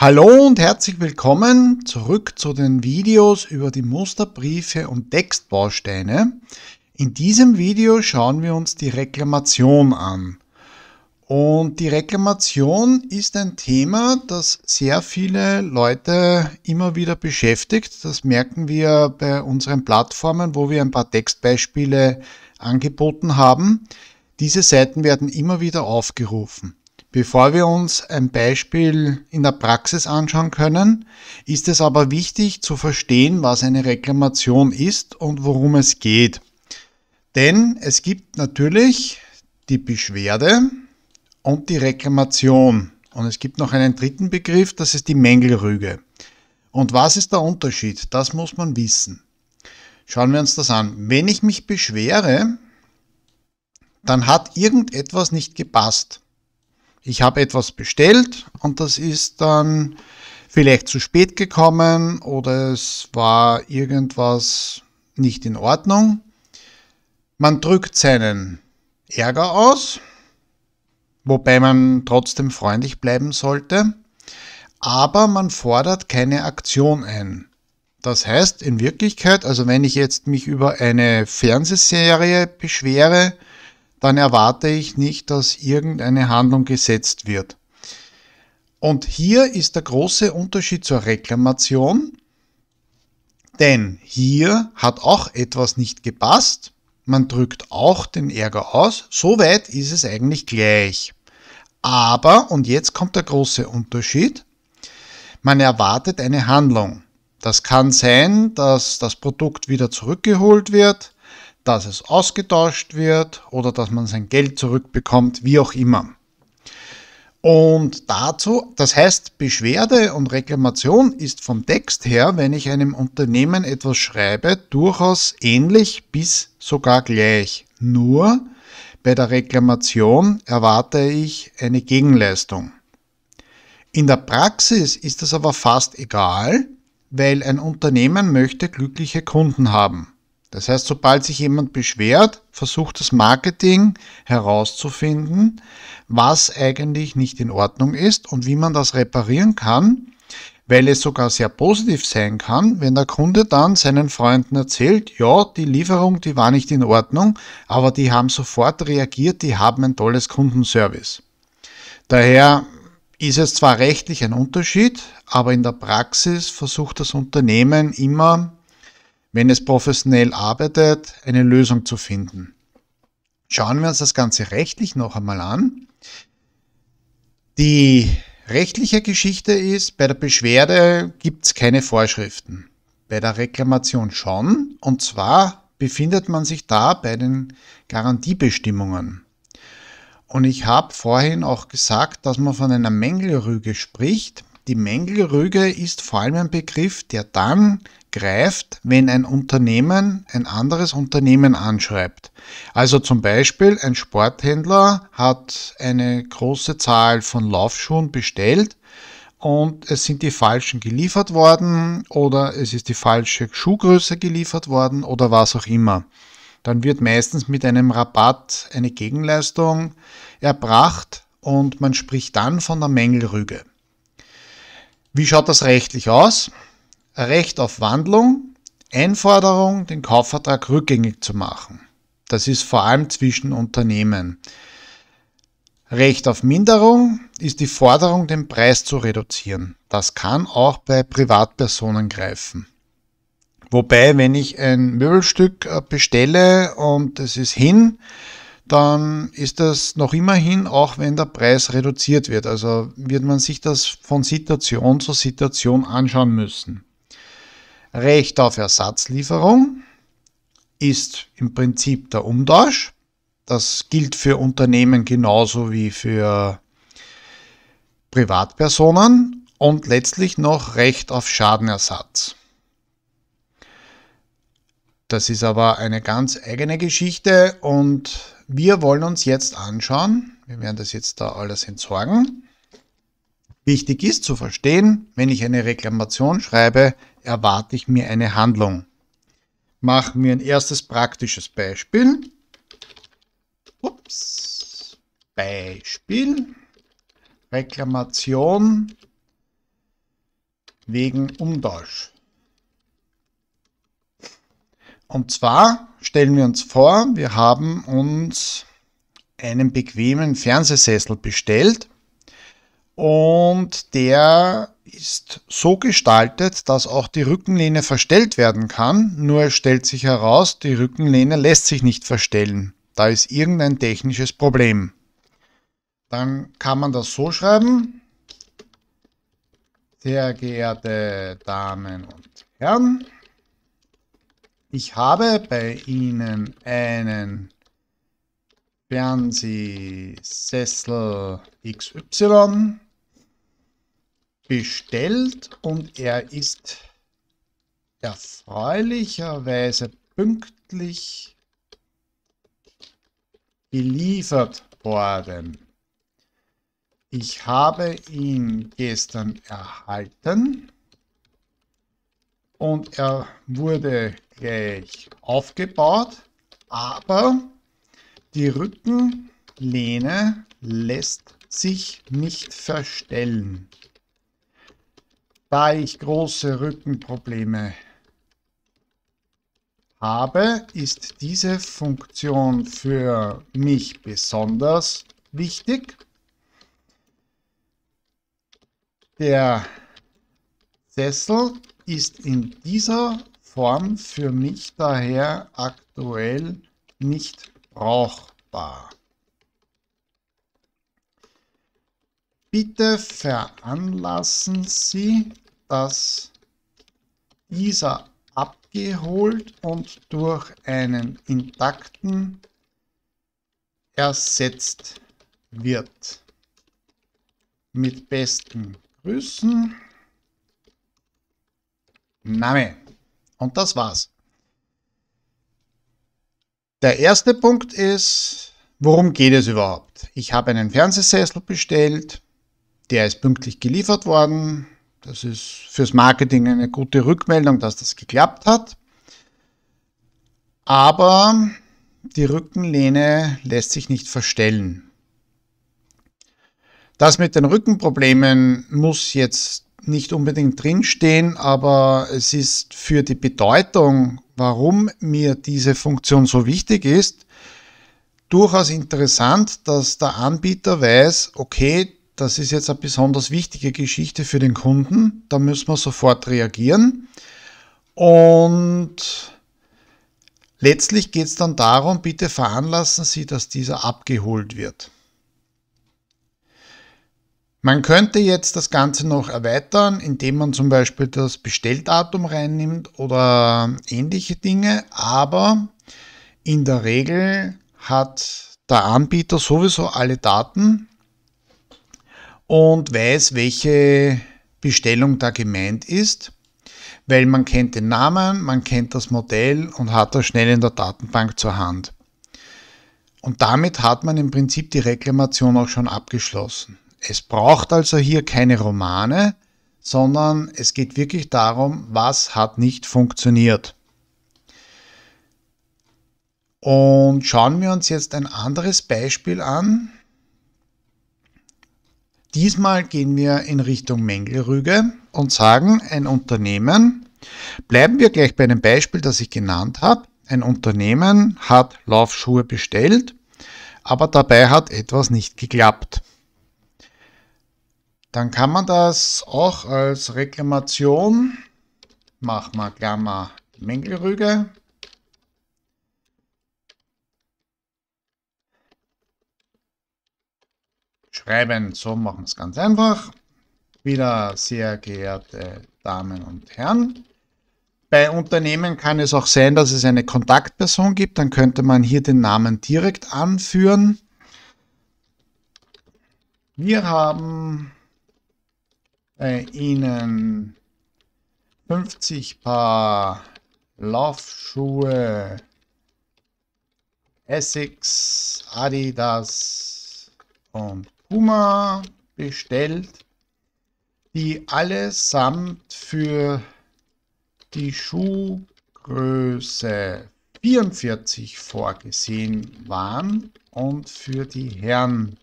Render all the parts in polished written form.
Hallo und herzlich willkommen zurück zu den Videos über die Musterbriefe und Textbausteine. In diesem Video schauen wir uns die Reklamation an. Und die Reklamation ist ein Thema, das sehr viele Leute immer wieder beschäftigt. Das merken wir bei unseren Plattformen, wo wir ein paar Textbeispiele angeboten haben. Diese Seiten werden immer wieder aufgerufen. Bevor wir uns ein Beispiel in der Praxis anschauen können, ist es aber wichtig zu verstehen, was eine Reklamation ist und worum es geht. Denn es gibt natürlich die Beschwerde und die Reklamation. Und es gibt noch einen dritten Begriff, das ist die Mängelrüge. Und was ist der Unterschied? Das muss man wissen. Schauen wir uns das an. Wenn ich mich beschwere, dann hat irgendetwas nicht gepasst. Ich habe etwas bestellt und das ist dann vielleicht zu spät gekommen oder es war irgendwas nicht in Ordnung. Man drückt seinen Ärger aus, wobei man trotzdem freundlich bleiben sollte, aber man fordert keine Aktion ein. Das heißt in Wirklichkeit, also wenn ich jetzt mich über eine Fernsehserie beschwere, dann erwarte ich nicht, dass irgendeine Handlung gesetzt wird. Und hier ist der große Unterschied zur Reklamation, denn hier hat auch etwas nicht gepasst, man drückt auch den Ärger aus, soweit ist es eigentlich gleich. Aber, und jetzt kommt der große Unterschied, man erwartet eine Handlung. Das kann sein, dass das Produkt wieder zurückgeholt wird, dass es ausgetauscht wird oder dass man sein Geld zurückbekommt, wie auch immer. Und dazu, das heißt, Beschwerde und Reklamation ist vom Text her, wenn ich einem Unternehmen etwas schreibe, durchaus ähnlich bis sogar gleich. Nur bei der Reklamation erwarte ich eine Gegenleistung. In der Praxis ist das aber fast egal, weil ein Unternehmen möchte glückliche Kunden haben. Das heißt, sobald sich jemand beschwert, versucht das Marketing herauszufinden, was eigentlich nicht in Ordnung ist und wie man das reparieren kann, weil es sogar sehr positiv sein kann, wenn der Kunde dann seinen Freunden erzählt, ja, die Lieferung, die war nicht in Ordnung, aber die haben sofort reagiert, die haben ein tolles Kundenservice. Daher ist es zwar rechtlich ein Unterschied, aber in der Praxis versucht das Unternehmen immer, wenn es professionell arbeitet, eine Lösung zu finden. Schauen wir uns das Ganze rechtlich noch einmal an. Die rechtliche Geschichte ist, bei der Beschwerde gibt es keine Vorschriften. Bei der Reklamation schon, und zwar befindet man sich da bei den Garantiebestimmungen. Und ich habe vorhin auch gesagt, dass man von einer Mängelrüge spricht. Die Mängelrüge ist vor allem ein Begriff, der dann greift, wenn ein Unternehmen ein anderes Unternehmen anschreibt. Also zum Beispiel ein Sporthändler hat eine große Zahl von Laufschuhen bestellt und es sind die falschen geliefert worden oder es ist die falsche Schuhgröße geliefert worden oder was auch immer. Dann wird meistens mit einem Rabatt eine Gegenleistung erbracht und man spricht dann von der Mängelrüge. Wie schaut das rechtlich aus? Recht auf Wandlung, Einforderung, den Kaufvertrag rückgängig zu machen. Das ist vor allem zwischen Unternehmen. Recht auf Minderung ist die Forderung, den Preis zu reduzieren. Das kann auch bei Privatpersonen greifen. Wobei, wenn ich ein Möbelstück bestelle und es ist hin, dann ist das noch immer hin, auch wenn der Preis reduziert wird. Also wird man sich das von Situation zu Situation anschauen müssen. Recht auf Ersatzlieferung ist im Prinzip der Umtausch. Das gilt für Unternehmen genauso wie für Privatpersonen und letztlich noch Recht auf Schadenersatz. Das ist aber eine ganz eigene Geschichte und wir wollen uns jetzt anschauen, wir werden das jetzt da alles entsorgen. Wichtig ist zu verstehen, wenn ich eine Reklamation schreibe, erwarte ich mir eine Handlung. Machen wir ein erstes praktisches Beispiel. Beispiel. Reklamation wegen Umtausch. Und zwar stellen wir uns vor, wir haben uns einen bequemen Fernsehsessel bestellt und der ist so gestaltet, dass auch die Rückenlehne verstellt werden kann, nur es stellt sich heraus, die Rückenlehne lässt sich nicht verstellen. Da ist irgendein technisches Problem. Dann kann man das so schreiben: Sehr geehrte Damen und Herren, ich habe bei Ihnen einen Fernsehsessel XY bestellt und er ist erfreulicherweise pünktlich geliefert worden. Ich habe ihn gestern erhalten und er wurde gleich aufgebaut, aber die Rückenlehne lässt sich nicht verstellen. Da ich große Rückenprobleme habe, ist diese Funktion für mich besonders wichtig. Der Sessel ist in dieser Form für mich daher aktuell nicht brauchbar. Bitte veranlassen Sie, dass dieser abgeholt und durch einen intakten ersetzt wird. Mit besten Grüßen, Name. Und das war's. Der erste Punkt ist, worum geht es überhaupt? Ich habe einen Fernsehsessel bestellt, der ist pünktlich geliefert worden. Das ist fürs Marketing eine gute Rückmeldung, dass das geklappt hat. Aber die Rückenlehne lässt sich nicht verstellen. Das mit den Rückenproblemen muss jetzt nicht unbedingt drinstehen, aber es ist für die Bedeutung, warum mir diese Funktion so wichtig ist, durchaus interessant, dass der Anbieter weiß, okay, das ist jetzt eine besonders wichtige Geschichte für den Kunden, da müssen wir sofort reagieren. Und letztlich geht es dann darum, bitte veranlassen Sie, dass dieser abgeholt wird. Man könnte jetzt das Ganze noch erweitern, indem man zum Beispiel das Bestelldatum reinnimmt oder ähnliche Dinge, aber in der Regel hat der Anbieter sowieso alle Daten und weiß, welche Bestellung da gemeint ist, weil man kennt den Namen, man kennt das Modell und hat das schnell in der Datenbank zur Hand. Und damit hat man im Prinzip die Reklamation auch schon abgeschlossen. Es braucht also hier keine Romane, sondern es geht wirklich darum, was hat nicht funktioniert. Und schauen wir uns jetzt ein anderes Beispiel an. Diesmal gehen wir in Richtung Mängelrüge und sagen, ein Unternehmen, bleiben wir gleich bei einem Beispiel, das ich genannt habe. Ein Unternehmen hat Laufschuhe bestellt, aber dabei hat etwas nicht geklappt. Dann kann man das auch als Reklamation, machen wir Klammer Mängelrüge, schreiben. So machen wir es ganz einfach. Wieder sehr geehrte Damen und Herren. Bei Unternehmen kann es auch sein, dass es eine Kontaktperson gibt. Dann könnte man hier den Namen direkt anführen. Wir haben bei Ihnen 50 Paar Laufschuhe Essex, Adidas und Puma bestellt, die allesamt für die Schuhgröße 44 vorgesehen waren und für die Herren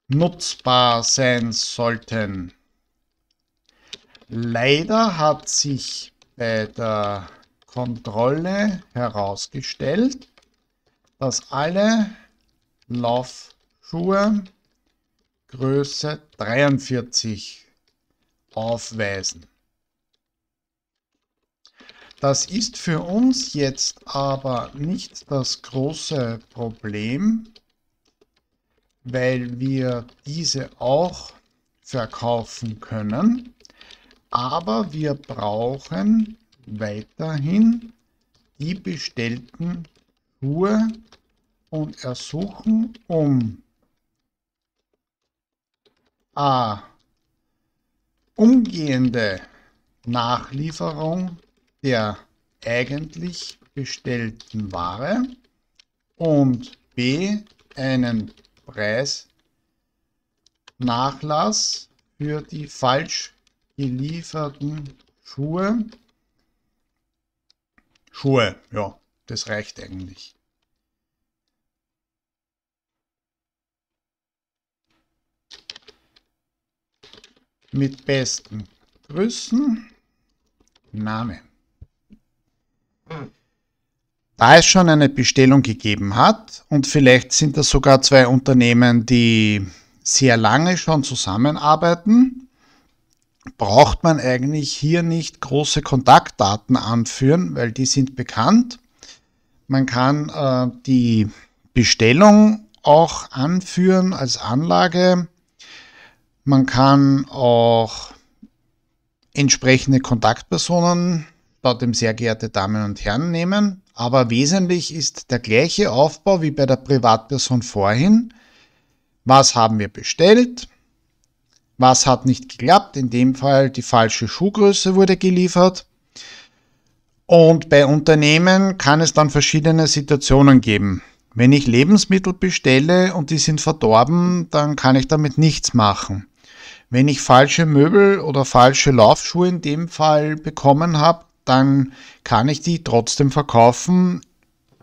nutzbar sein sollten. Leider hat sich bei der Kontrolle herausgestellt, dass alle Laufschuhe Größe 43 aufweisen. Das ist für uns jetzt aber nicht das große Problem, weil wir diese auch verkaufen können, aber wir brauchen weiterhin die bestellten Schuhe und ersuchen um a. umgehende Nachlieferung der eigentlich bestellten Ware und b. einen Preisnachlass für die falsch gelieferten Schuhe. Ja, das reicht eigentlich. Mit besten Grüßen, Name. Da es schon eine Bestellung gegeben hat und vielleicht sind das sogar zwei Unternehmen, die sehr lange schon zusammenarbeiten, braucht man eigentlich hier nicht große Kontaktdaten anführen, weil die sind bekannt. Man kann die Bestellung auch anführen als Anlage. Man kann auch entsprechende Kontaktpersonen, laut dem sehr geehrte Damen und Herren, nehmen. Aber wesentlich ist der gleiche Aufbau wie bei der Privatperson vorhin. Was haben wir bestellt? Was hat nicht geklappt? In dem Fall die falsche Schuhgröße wurde geliefert. Und bei Unternehmen kann es dann verschiedene Situationen geben. Wenn ich Lebensmittel bestelle und die sind verdorben, dann kann ich damit nichts machen. Wenn ich falsche Möbel oder falsche Laufschuhe in dem Fall bekommen habe, dann kann ich die trotzdem verkaufen.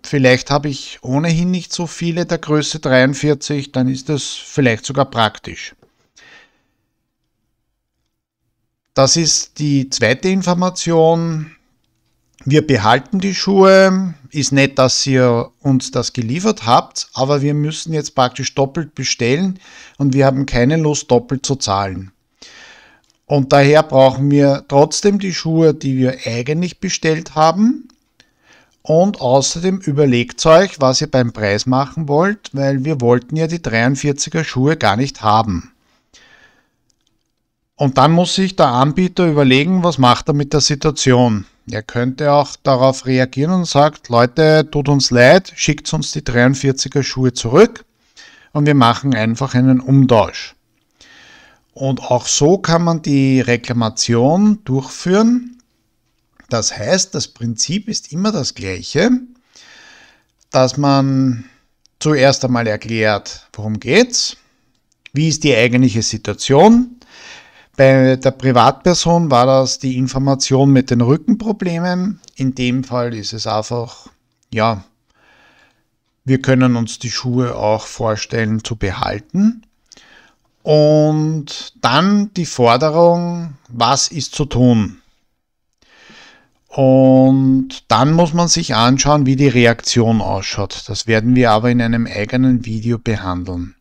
Vielleicht habe ich ohnehin nicht so viele der Größe 43, dann ist das vielleicht sogar praktisch. Das ist die zweite Information. Wir behalten die Schuhe. Ist nett, dass ihr uns das geliefert habt, aber wir müssen jetzt praktisch doppelt bestellen und wir haben keine Lust, doppelt zu zahlen. Und daher brauchen wir trotzdem die Schuhe, die wir eigentlich bestellt haben. Und außerdem überlegt euch, was ihr beim Preis machen wollt, weil wir wollten ja die 43er Schuhe gar nicht haben. Und dann muss sich der Anbieter überlegen, was macht er mit der Situation. Er könnte auch darauf reagieren und sagt, Leute, tut uns leid, schickt uns die 43er Schuhe zurück und wir machen einfach einen Umtausch. Und auch so kann man die Reklamation durchführen. Das heißt, das Prinzip ist immer das gleiche, dass man zuerst einmal erklärt, worum geht's, wie ist die eigentliche Situation. Bei der Privatperson war das die Information mit den Rückenproblemen. In dem Fall ist es einfach, ja, wir können uns die Schuhe auch vorstellen zu behalten. Und dann die Forderung, was ist zu tun? Und dann muss man sich anschauen, wie die Reaktion ausschaut. Das werden wir aber in einem eigenen Video behandeln.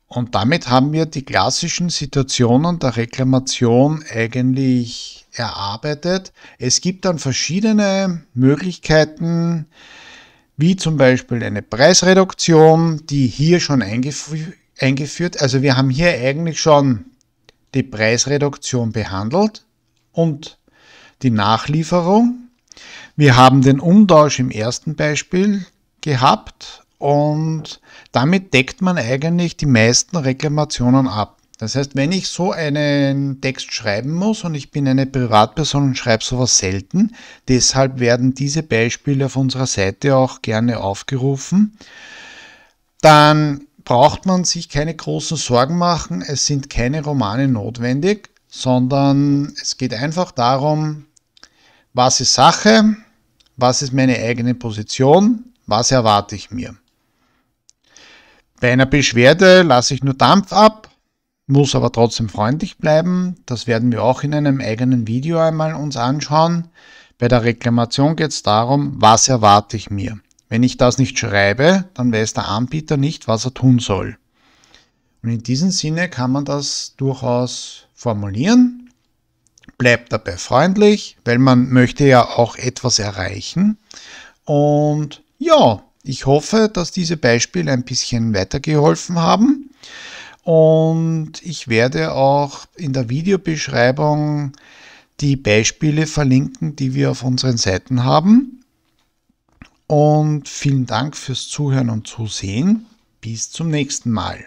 Und damit haben wir die klassischen Situationen der Reklamation eigentlich erarbeitet. Es gibt dann verschiedene Möglichkeiten, wie zum Beispiel eine Preisreduktion, die hier schon eingeführt. Also wir haben hier eigentlich schon die Preisreduktion behandelt und die Nachlieferung. Wir haben den Umtausch im ersten Beispiel gehabt. Und damit deckt man eigentlich die meisten Reklamationen ab. Das heißt, wenn ich so einen Text schreiben muss und ich bin eine Privatperson und schreibe sowas selten, deshalb werden diese Beispiele auf unserer Seite auch gerne aufgerufen, dann braucht man sich keine großen Sorgen machen. Es sind keine Romane notwendig, sondern es geht einfach darum, was ist Sache, was ist meine eigene Position, was erwarte ich mir. Bei einer Beschwerde lasse ich nur Dampf ab. muss aber trotzdem freundlich bleiben. Das werden wir auch in einem eigenen Video einmal uns anschauen. Bei der Reklamation geht es darum, was erwarte ich mir. Wenn ich das nicht schreibe, dann weiß der Anbieter nicht, was er tun soll. Und in diesem Sinne kann man das durchaus formulieren. Bleibt dabei freundlich, weil man möchte ja auch etwas erreichen. Und ja, ich hoffe, dass diese Beispiele ein bisschen weitergeholfen haben. Und ich werde auch in der Videobeschreibung die Beispiele verlinken, die wir auf unseren Seiten haben. Und vielen Dank fürs Zuhören und Zusehen. Bis zum nächsten Mal.